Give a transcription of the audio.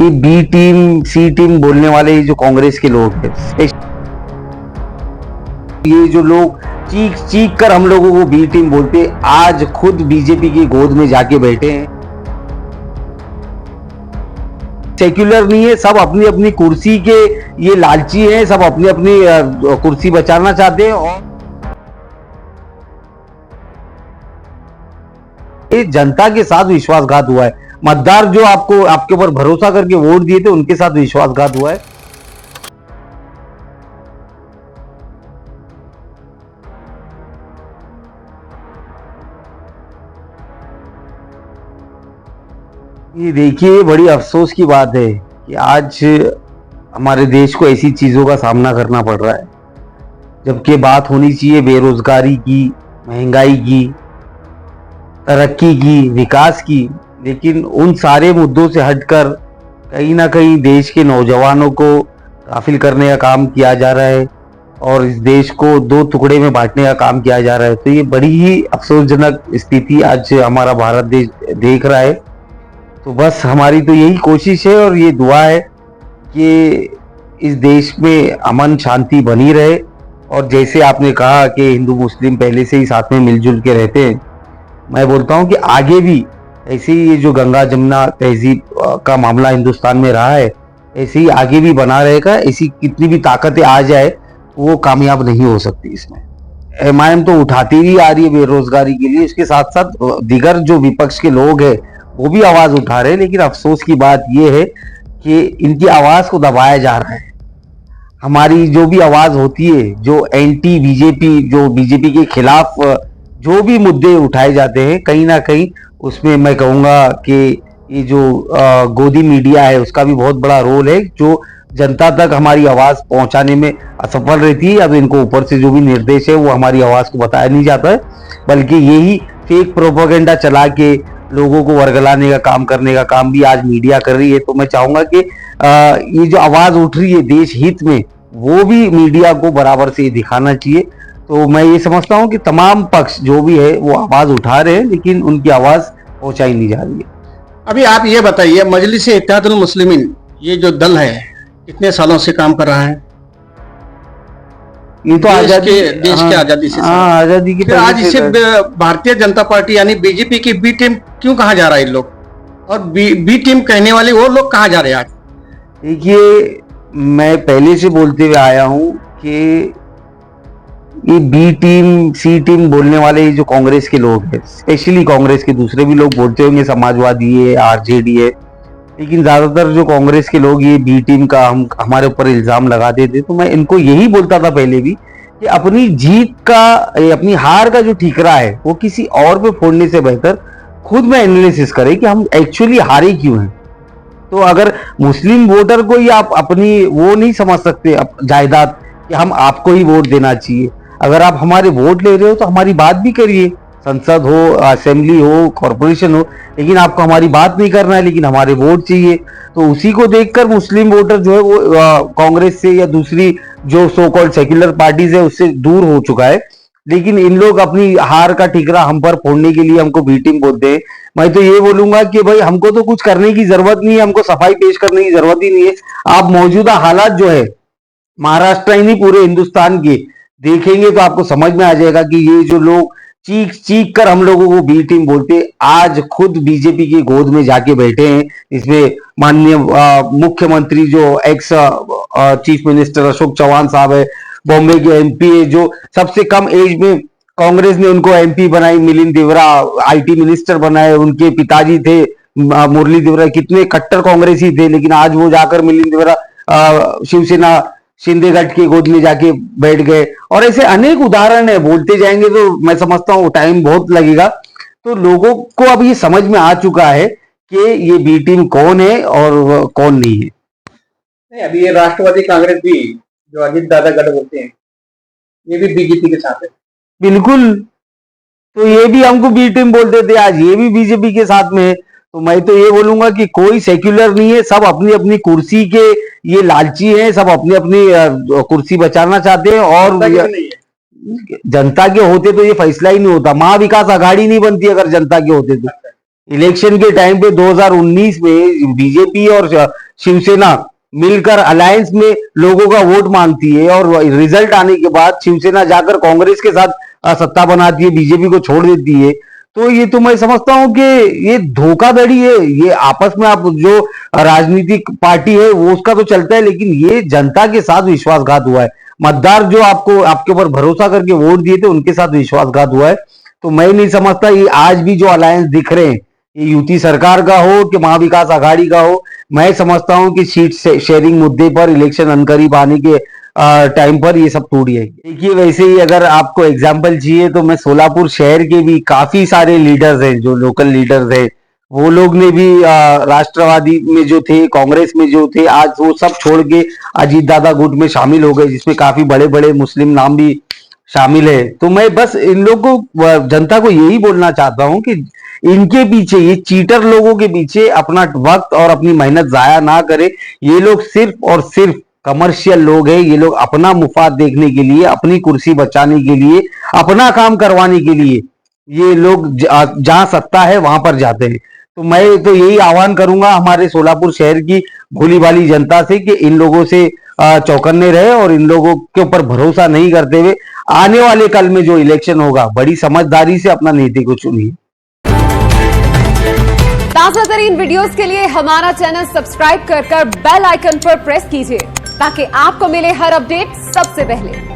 ये B team सी team बोलने वाले ये जो कांग्रेस के लोग हैं, ये जो लोग चीख चीख कर हम लोगों को बी टीम बोलते, आज खुद बीजेपी की गोद में जाके बैठे हैं। सेक्युलर नहीं है, सब अपनी अपनी कुर्सी के ये लालची हैं, सब अपनी अपनी कुर्सी बचाना चाहते हैं। और ये जनता के साथ विश्वासघात हुआ है। मतदार जो आपको आपके ऊपर भरोसा करके वोट दिए थे, उनके साथ विश्वासघात हुआ है। ये देखिए, बड़ी अफसोस की बात है कि आज हमारे देश को ऐसी चीजों का सामना करना पड़ रहा है, जबकि बात होनी चाहिए बेरोजगारी की, महंगाई की, तरक्की की, विकास की। लेकिन उन सारे मुद्दों से हटकर कहीं ना कहीं देश के नौजवानों को गाफिल करने का काम किया जा रहा है और इस देश को दो टुकड़े में बांटने का काम किया जा रहा है। तो ये बड़ी ही अफसोसजनक स्थिति आज हमारा भारत देश देख रहा है। तो बस हमारी तो यही कोशिश है और ये दुआ है कि इस देश में अमन शांति बनी रहे। और जैसे आपने कहा कि हिंदू मुस्लिम पहले से ही साथ में मिलजुल के रहते हैं, मैं बोलता हूँ कि आगे भी ऐसे ही ये जो गंगा जमुना तहजीब का मामला हिंदुस्तान में रहा है, ऐसे ही आगे भी बना रहेगा। ऐसी कितनी भी ताकतें आ जाए वो कामयाब नहीं हो सकती। इसमें एमआईएम तो उठाती ही आ रही है बेरोजगारी के लिए, इसके साथ साथ दीगर जो विपक्ष के लोग हैं वो भी आवाज उठा रहे हैं। लेकिन अफसोस की बात यह है कि इनकी आवाज को दबाया जा रहा है। हमारी जो भी आवाज होती है, जो एंटी बीजेपी, जो बीजेपी के खिलाफ जो भी मुद्दे उठाए जाते हैं, कहीं ना कहीं उसमें मैं कहूँगा कि ये जो गोदी मीडिया है उसका भी बहुत बड़ा रोल है, जो जनता तक हमारी आवाज पहुंचाने में असफल रहती है। अब इनको ऊपर से जो भी निर्देश है वो हमारी आवाज को बताया नहीं जाता है, बल्कि यही फेक प्रोपेगेंडा चला के लोगों को वर्गलाने का काम करने का काम भी आज मीडिया कर रही है। तो मैं चाहूंगा कि ये जो आवाज उठ रही है देश हित में, वो भी मीडिया को बराबर से दिखाना चाहिए। तो मैं ये समझता हूँ कि तमाम पक्ष जो भी है वो आवाज उठा रहे हैं, लेकिन उनकी आवाज पहुंचाई नहीं जा रही है। अभी आप ये बताइए, मजलिस-ए-इत्तेहादुल मुस्लिमीन ये जो दल है कितने सालों से काम कर रहा है? ये तो आजादी देश के आजादी से आजादी की। आज इसे भारतीय जनता पार्टी यानी बीजेपी की बी टीम क्यों कहा जा रहा है इन लोग, और बी टीम कहने वाले वो लोग कहाँ जा रहे हैं आज? देखिए, मैं पहले से बोलते हुए आया हूं कि ये बी टीम सी टीम बोलने वाले ये जो कांग्रेस के लोग हैं, स्पेशली कांग्रेस के, दूसरे भी लोग बोलते होंगे, समाजवादी है, आरजेडी है, लेकिन ज्यादातर जो कांग्रेस के लोग ये बी टीम का हमारे ऊपर इल्जाम लगाते थे। तो मैं इनको यही बोलता था पहले भी कि अपनी जीत का, अपनी हार का जो ठीकरा है वो किसी और पे फोड़ने से बेहतर खुद में एनालिसिस करें कि हम एक्चुअली हारे क्यों हैं। तो अगर मुस्लिम वोटर को ही आप अपनी वो नहीं समझ सकते जायदाद कि हम आपको ही वोट देना चाहिए, अगर आप हमारे वोट ले रहे हो तो हमारी बात भी करिए, संसद हो, असेंबली हो, कॉरपोरेशन हो, लेकिन आपको हमारी बात नहीं करना है, लेकिन हमारे वोट चाहिए। तो उसी को देखकर मुस्लिम वोटर जो है वो कांग्रेस से या दूसरी जो सो कॉल्ड सेक्युलर पार्टीज है उससे दूर हो चुका है। लेकिन इन लोग अपनी हार का ठीकरा हम पर फोड़ने के लिए हमको बी टीम बोलते हैं। मैं तो ये बोलूंगा कि भाई हमको तो कुछ करने की जरूरत नहीं है, हमको सफाई पेश करने की जरूरत ही नहीं है। आप मौजूदा हालात जो है महाराष्ट्र ही नहीं पूरे हिंदुस्तान के देखेंगे तो आपको समझ में आ जाएगा कि ये जो लोग चीख चीख कर हम लोगों को बी टीम बोलते, आज खुद बीजेपी की गोद में जाके बैठे हैं। इसमें माननीय मुख्यमंत्री जो ex chief minister Ashok Chavan साहब है, बॉम्बे के एमपी है, जो सबसे कम एज में कांग्रेस ने उनको एमपी बनाई, मिलिंद देवरा आईटी मिनिस्टर बनाए, उनके पिताजी थे मुरली देवरा, कितने कट्टर कांग्रेसी थे, लेकिन आज वो जाकर मिलिंद देवरा शिवसेना शिंदे गठ की गोद में जाके बैठ गए। और ऐसे अनेक उदाहरण है, बोलते जाएंगे तो मैं समझता हूँ टाइम बहुत लगेगा। तो लोगों को अब ये समझ में आ चुका है कि ये बी टीम कौन है और कौन नहीं है। नहीं, अभी ये राष्ट्रवादी कांग्रेस भी जो अजीत दादा गढ़ बोलते हैं, ये भी बीजेपी के साथ है। बिल्कुल, तो ये भी हमको बी टीम बोलते थे, आज ये भी बीजेपी के साथ में है। तो मैं तो ये बोलूंगा कि कोई सेक्युलर नहीं है, सब अपनी अपनी कुर्सी के ये लालची हैं, सब अपनी अपनी कुर्सी बचाना चाहते हैं। और जनता के होते तो ये फैसला ही नहीं होता, महाविकास आघाड़ी नहीं बनती अगर जनता के होते तो। इलेक्शन के टाइम पे 2019 में बीजेपी और शिवसेना मिलकर अलायंस में लोगों का वोट मांगती है और रिजल्ट आने के बाद शिवसेना जाकर कांग्रेस के साथ सत्ता बनाती है, बीजेपी को छोड़ देती है, तो ये तो मैं समझता हूं कि ये धोखाधड़ी है। ये आपस में आप जो राजनीतिक पार्टी है वो उसका तो चलता है, लेकिन ये जनता के साथ विश्वासघात हुआ है। मतदार जो आपको आपके ऊपर भरोसा करके वोट दिए थे उनके साथ विश्वासघात हुआ है। तो मैं नहीं समझता ये आज भी जो अलायंस दिख रहे हैं, ये युति सरकार का हो कि महाविकास आघाड़ी का हो, मैं समझता हूं कि सीट शेयरिंग मुद्दे पर इलेक्शन अनकरीब आने के टाइम पर ये सब टूट जाएगी। देखिए, वैसे ही अगर आपको एग्जांपल चाहिए तो मैं सोलापुर शहर के भी काफी सारे लीडर्स हैं, जो लोकल लीडर्स हैं, वो लोग ने भी राष्ट्रवादी में जो थे, कांग्रेस में जो थे, आज वो सब छोड़ के अजीत दादा गुट में शामिल हो गए, जिसमें काफी बड़े बड़े मुस्लिम नाम भी शामिल है। तो मैं बस इन लोगों को, जनता को यही बोलना चाहता हूं कि इनके पीछे, ये चीटर लोगों के पीछे अपना वक्त और अपनी मेहनत जाया ना करे। ये लोग सिर्फ और सिर्फ कमर्शियल लोग हैं। ये लोग अपना मुफाद देखने के लिए, अपनी कुर्सी बचाने के लिए, अपना काम करवाने के लिए ये लोग जहां सत्ता है वहां पर जाते हैं। तो मैं तो यही आह्वान करूंगा हमारे सोलापुर शहर की भोली भाली जनता से कि इन लोगों से चौकन्ने रहे और इन लोगों के ऊपर भरोसा नहीं करते हुए आने वाले कल में जो इलेक्शन होगा बड़ी समझदारी से अपना नीति को चुनिए। ताजा तरीन वीडियोस के लिए हमारा चैनल सब्सक्राइब कर बेल आइकन पर प्रेस कीजिए ताकि आपको मिले हर अपडेट सबसे पहले।